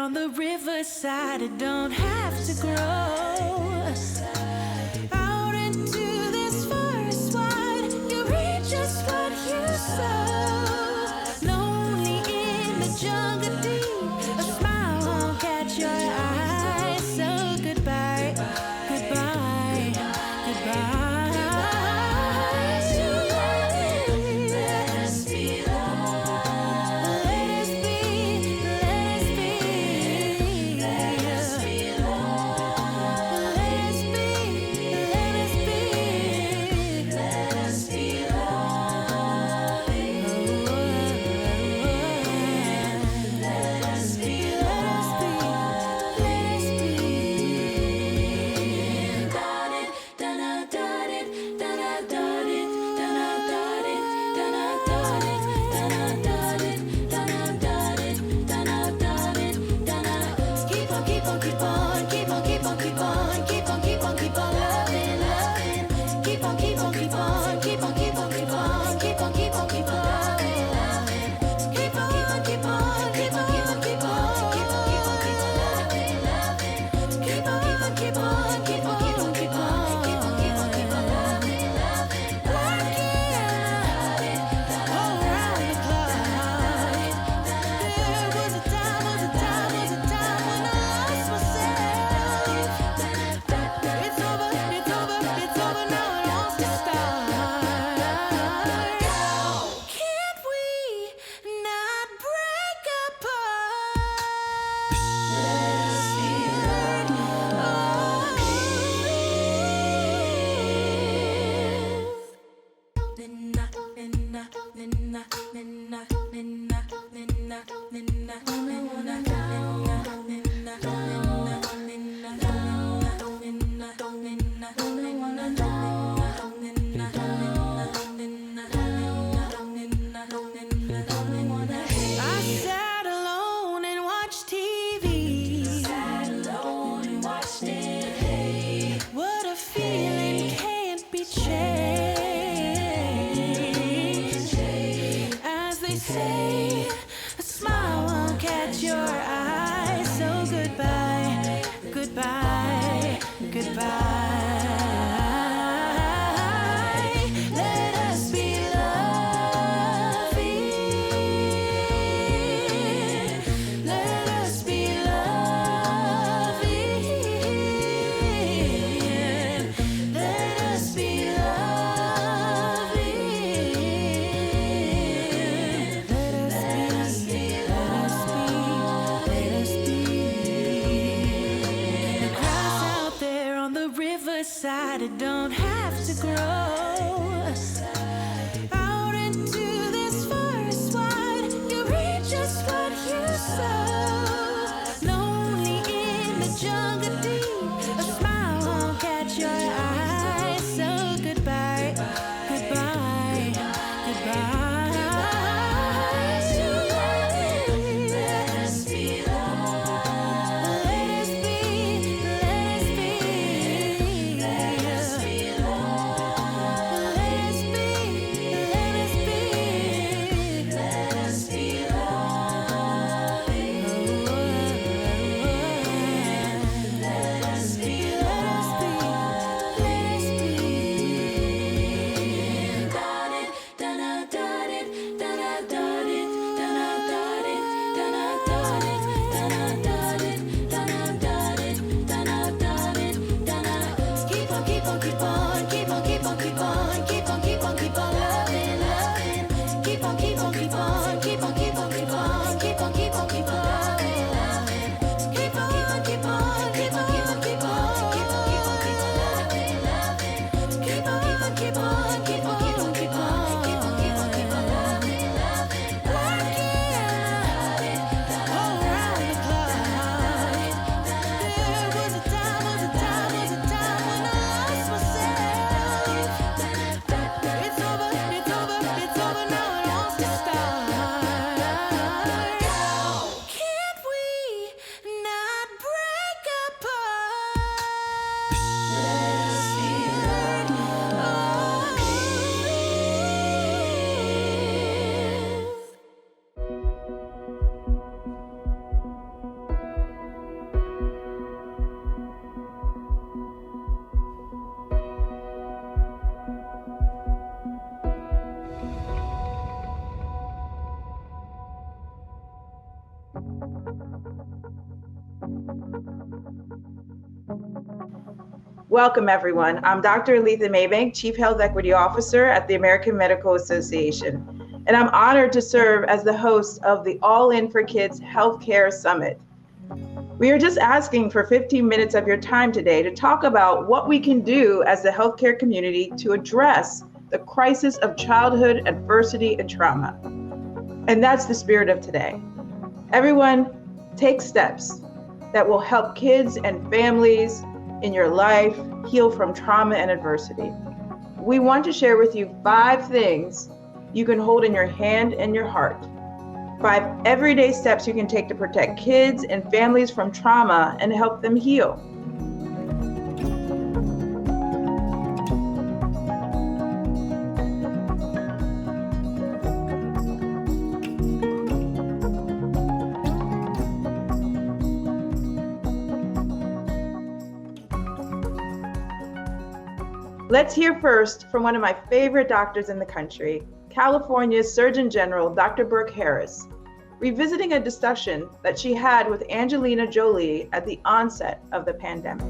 on the riverside, it don't have to grow. Out into this forest wide, you reap just what you sow. Lonely in the jungle deep, a smile won't catch your eye. So goodbye, goodbye, goodbye. It don't have to grow. Out into this forest wide, you reap just what you sow. Lonely in the jungle deep, a smile won't catch your eye. So goodbye, goodbye, goodbye. Welcome, everyone. I'm Dr. Aletha Maybank, Chief Health Equity Officer at the American Medical Association, and I'm honored to serve as the host of the All In for Kids Healthcare Summit. We are just asking for 15 minutes of your time today to talk about what we can do as the healthcare community to address the crisis of childhood adversity and trauma. And that's the spirit of today. Everyone, take steps that will help kids and families in your life heal from trauma and adversity. We want to share with you 5 things you can hold in your hand and your heart. 5 everyday steps you can take to protect kids and families from trauma and help them heal. Let's hear first from one of my favorite doctors in the country, California's Surgeon General, Dr. Burke Harris, revisiting a discussion that she had with Angelina Jolie at the onset of the pandemic.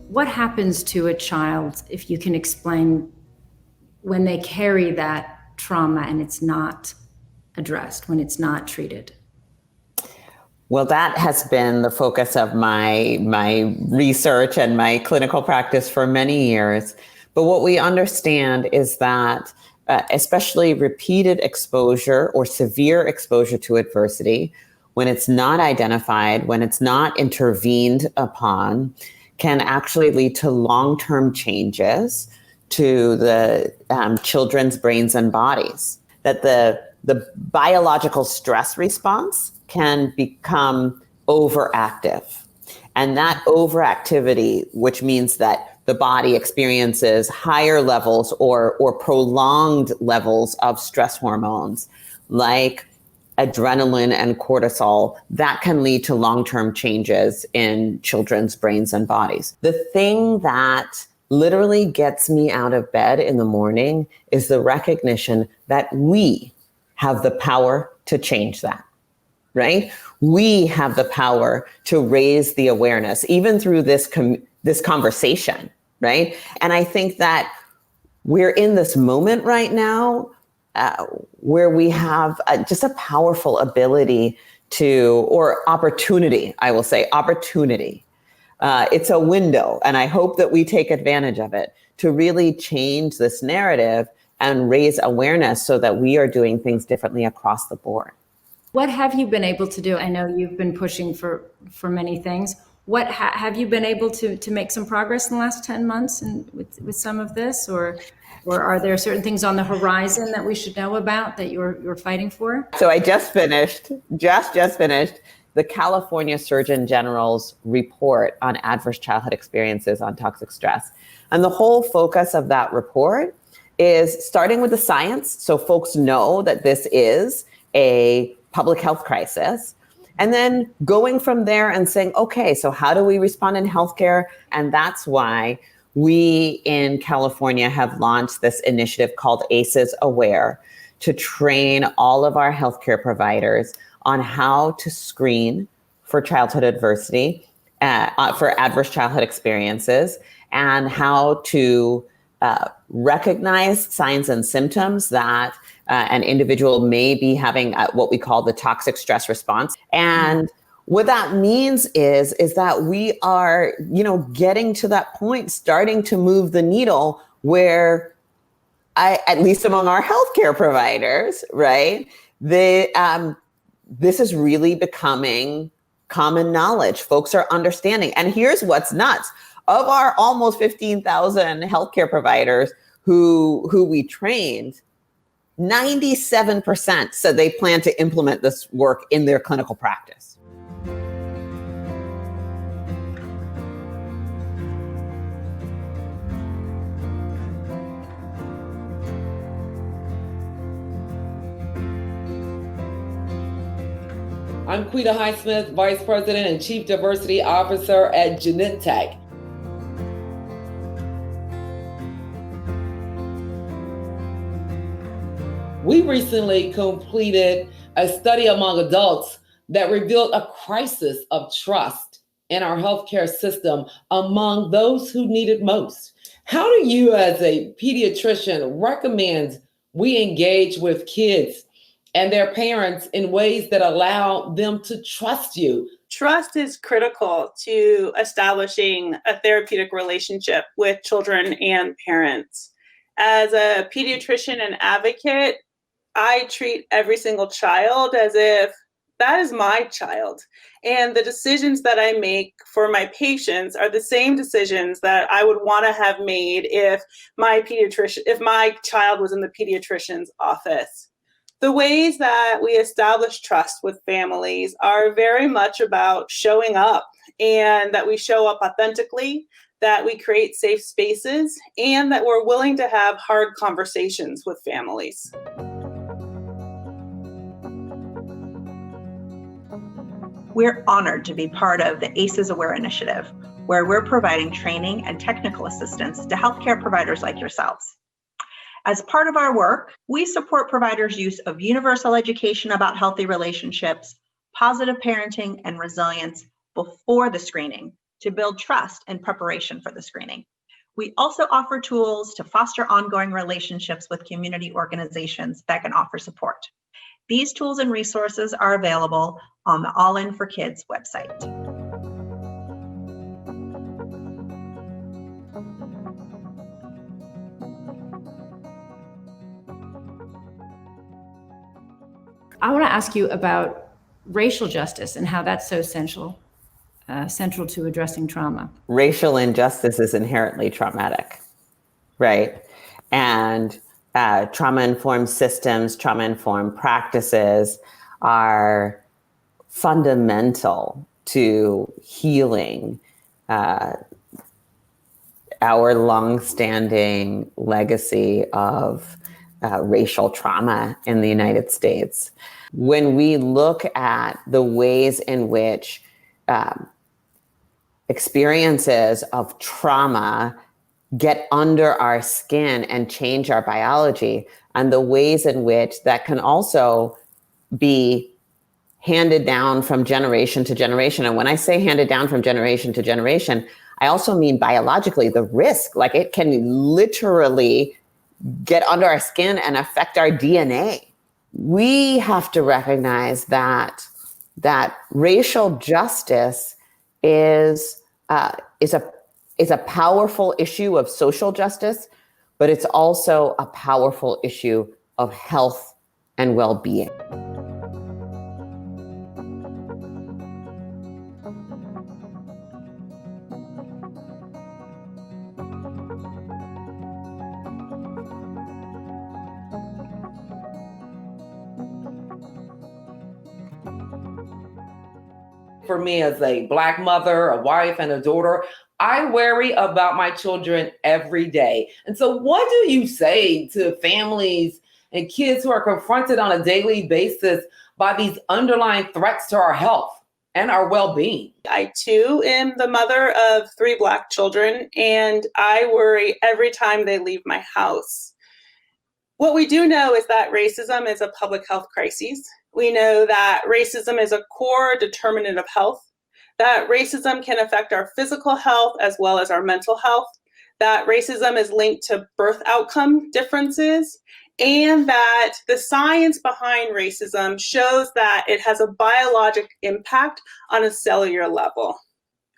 What happens to a child, if you can explain, when they carry that trauma and it's not addressed, when it's not treated? Well, that has been the focus of my research and my clinical practice for many years. But what we understand is that especially repeated exposure or severe exposure to adversity, when it's not identified, when it's not intervened upon, can actually lead to long-term changes to the children's brains and bodies. That the biological stress response can become overactive. And that overactivity, which means that the body experiences higher levels or prolonged levels of stress hormones like adrenaline and cortisol, that can lead to long-term changes in children's brains and bodies. The thing that literally gets me out of bed in the morning is the recognition that we have the power to change that. Right? We have the power to raise the awareness, even through this conversation, right? And I think that we're in this moment right now where we have just a powerful ability or opportunity, I will say, opportunity. It's a window, and I hope that we take advantage of it to really change this narrative and raise awareness so that we are doing things differently across the board. What have you been able to do? I know you've been pushing for many things. What have you been able to make some progress in the last 10 months with some of this, or are there certain things on the horizon that we should know about that you're fighting for? So I just finished the California Surgeon General's report on adverse childhood experiences on toxic stress. And the whole focus of that report is starting with the science, so folks know that this is a public health crisis, and then going from there and saying, okay, so how do we respond in healthcare? And that's why we in California have launched this initiative called ACEs Aware to train all of our healthcare providers on how to screen for childhood adversity, for adverse childhood experiences, and how to recognize signs and symptoms that an individual may be having what we call the toxic stress response. And what that means is that we are, getting to that point, starting to move the needle where at least among our healthcare providers, right? This is really becoming common knowledge. Folks are understanding. And here's what's nuts. Of our almost 15,000 healthcare providers who we trained, 97% said they plan to implement this work in their clinical practice. I'm Quita Highsmith, Vice President and Chief Diversity Officer at Genentech. We recently completed a study among adults that revealed a crisis of trust in our healthcare system among those who need it most. How do you, as a pediatrician, recommend we engage with kids and their parents in ways that allow them to trust you? Trust is critical to establishing a therapeutic relationship with children and parents. As a pediatrician and advocate, I treat every single child as if that is my child. And the decisions that I make for my patients are the same decisions that I would want to have made if my child was in the pediatrician's office. The ways that we establish trust with families are very much about showing up, and that we show up authentically, that we create safe spaces, and that we're willing to have hard conversations with families. We're honored to be part of the ACEs Aware initiative, where we're providing training and technical assistance to healthcare providers like yourselves. As part of our work, we support providers' use of universal education about healthy relationships, positive parenting, and resilience before the screening to build trust in preparation for the screening. We also offer tools to foster ongoing relationships with community organizations that can offer support. These tools and resources are available on the All In for Kids website. I want to ask you about racial justice and how that's so central to addressing trauma. Racial injustice is inherently traumatic, right? And trauma-informed systems, trauma-informed practices are fundamental to healing our longstanding legacy of racial trauma in the United States. When we look at the ways in which experiences of trauma get under our skin and change our biology, and the ways in which that can also be handed down from generation to generation. And when I say handed down from generation to generation, I also mean biologically, the risk, like it can literally get under our skin and affect our DNA. We have to recognize that racial justice is a powerful issue of social justice, but it's also a powerful issue of health and well-being. For me, as a Black mother, a wife, and a daughter, I worry about my children every day. And so what do you say to families and kids who are confronted on a daily basis by these underlying threats to our health and our well-being? I too am the mother of 3 Black children, and I worry every time they leave my house. What we do know is that racism is a public health crisis. We know that racism is a core determinant of health, that racism can affect our physical health as well as our mental health, that racism is linked to birth outcome differences, and that the science behind racism shows that it has a biologic impact on a cellular level.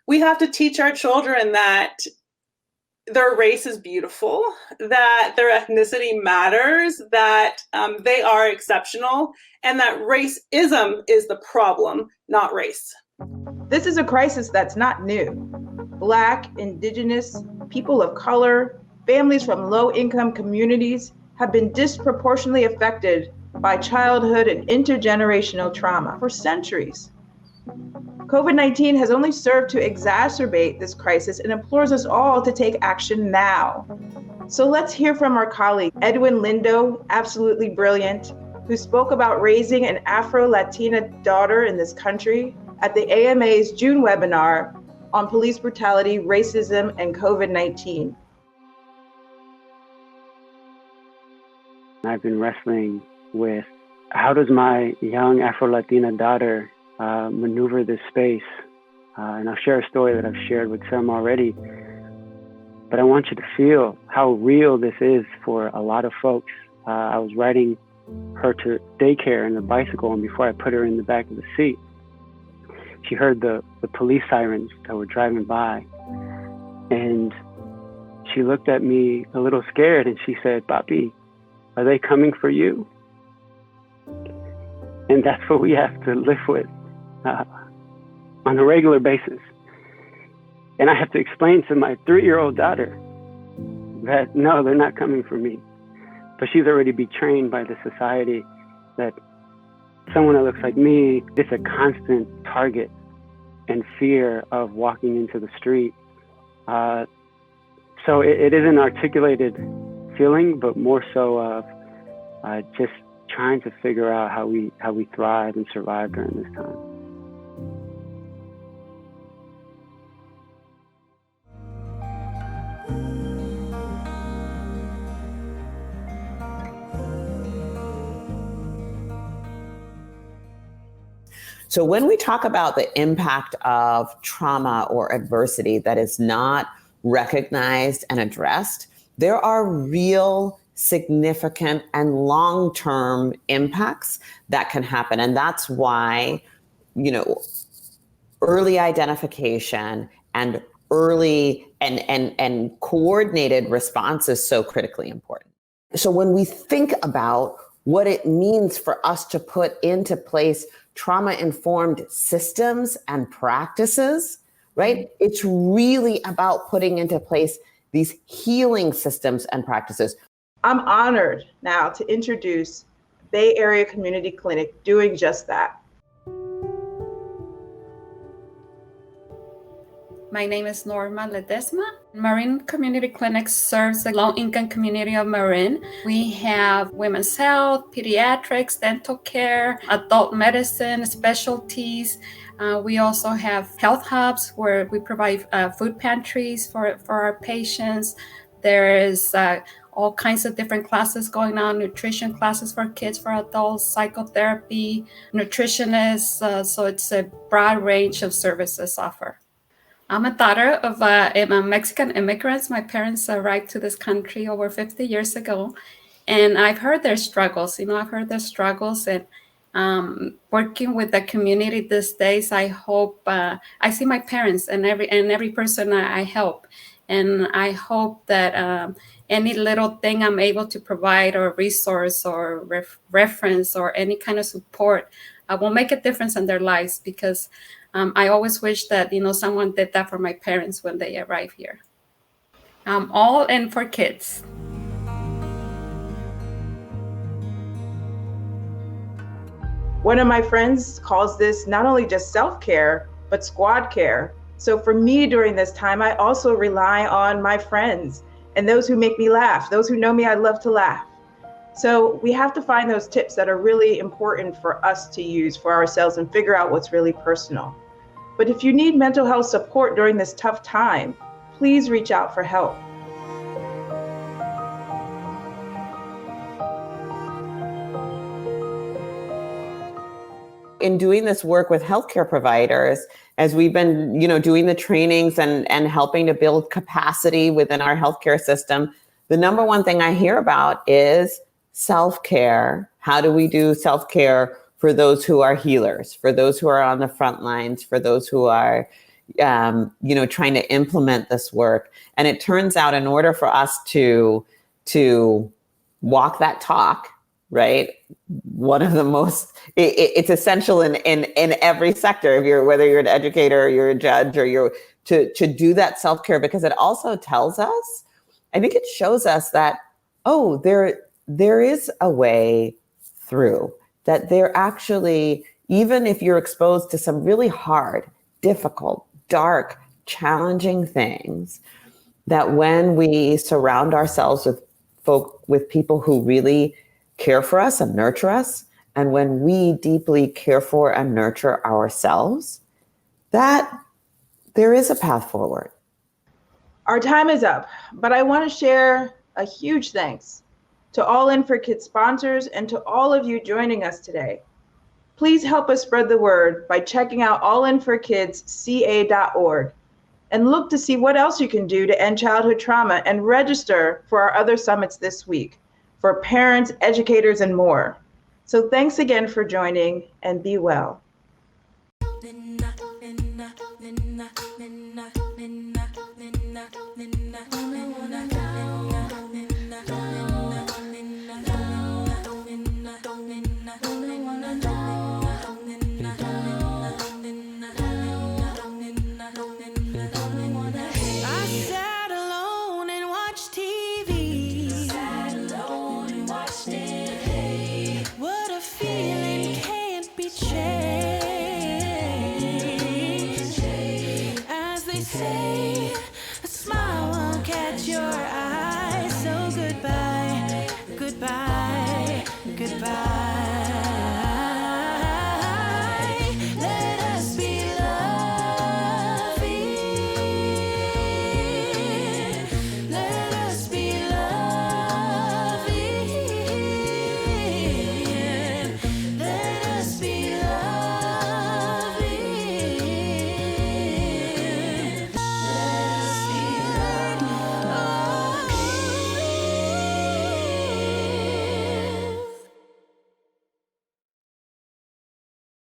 We have to teach our children that their race is beautiful, that their ethnicity matters, that they are exceptional, and that racism is the problem, not race. This is a crisis that's not new. Black, Indigenous, people of color, families from low-income communities have been disproportionately affected by childhood and intergenerational trauma for centuries. COVID-19 has only served to exacerbate this crisis and implores us all to take action now. So let's hear from our colleague, Edwin Lindo, absolutely brilliant, who spoke about raising an Afro-Latina daughter in this country at the AMA's June webinar on police brutality, racism, and COVID-19. I've been wrestling with how does my young Afro-Latina daughter maneuver this space. And I'll share a story that I've shared with some already, but I want you to feel how real this is for a lot of folks. I was riding her to daycare in a bicycle, and before I put her in the back of the seat, she heard the police sirens that were driving by. And she looked at me a little scared and she said, "Papi, are they coming for you?" And that's what we have to live with on a regular basis. And I have to explain to my 3-year-old daughter that no, they're not coming for me. But she's already been trained by the society that someone that looks like me is a constant target and fear of walking into the street. So it is an articulated feeling, but more so of just trying to figure out how we thrive and survive during this time. So when we talk about the impact of trauma or adversity that is not recognized and addressed, there are real, significant, and long-term impacts that can happen. And that's why, early identification and early and coordinated response is so critically important. So when we think about what it means for us to put into place trauma-informed systems and practices, right? It's really about putting into place these healing systems and practices. I'm honored now to introduce Bay Area Community Clinic doing just that. My name is Norma Ledesma. Marin Community Clinic serves the low-income community of Marin. We have women's health, pediatrics, dental care, adult medicine, specialties. We also have health hubs where we provide food pantries for our patients. There is all kinds of different classes going on, nutrition classes for kids, for adults, psychotherapy, nutritionists. So it's a broad range of services offered. I'm a daughter of Mexican immigrants. My parents arrived to this country over 50 years ago, and I've heard their struggles. And working with the community these days, I hope I see my parents and every person I help, and I hope that any little thing I'm able to provide, or resource, or reference, or any kind of support will make a difference in their lives, because I always wish that, someone did that for my parents when they arrive here. All in for kids. One of my friends calls this not only just self-care, but squad care. So for me during this time, I also rely on my friends and those who make me laugh. Those who know me, I love to laugh. So we have to find those tips that are really important for us to use for ourselves and figure out what's really personal. But if you need mental health support during this tough time, please reach out for help. In doing this work with healthcare providers, as we've been, doing the trainings and helping to build capacity within our healthcare system, the number one thing I hear about is self-care. How do we do self-care for those who are healers, for those who are on the front lines, for those who are, trying to implement this work? And it turns out, in order for us to walk that talk, right? One of the most, it's essential in every sector, whether you're an educator, or you're a judge, or to do that self-care, because it also tells us, I think it shows us that, there is a way through, that there actually, even if you're exposed to some really hard, difficult, dark, challenging things, that when we surround ourselves with people who really care for us and nurture us, and when we deeply care for and nurture ourselves, that there is a path forward. Our time is up, but I want to share a huge thanks to All In for Kids sponsors, and to all of you joining us today. Please help us spread the word by checking out allinforkidsca.org and look to see what else you can do to end childhood trauma and register for our other summits this week for parents, educators, and more. So thanks again for joining, and be well.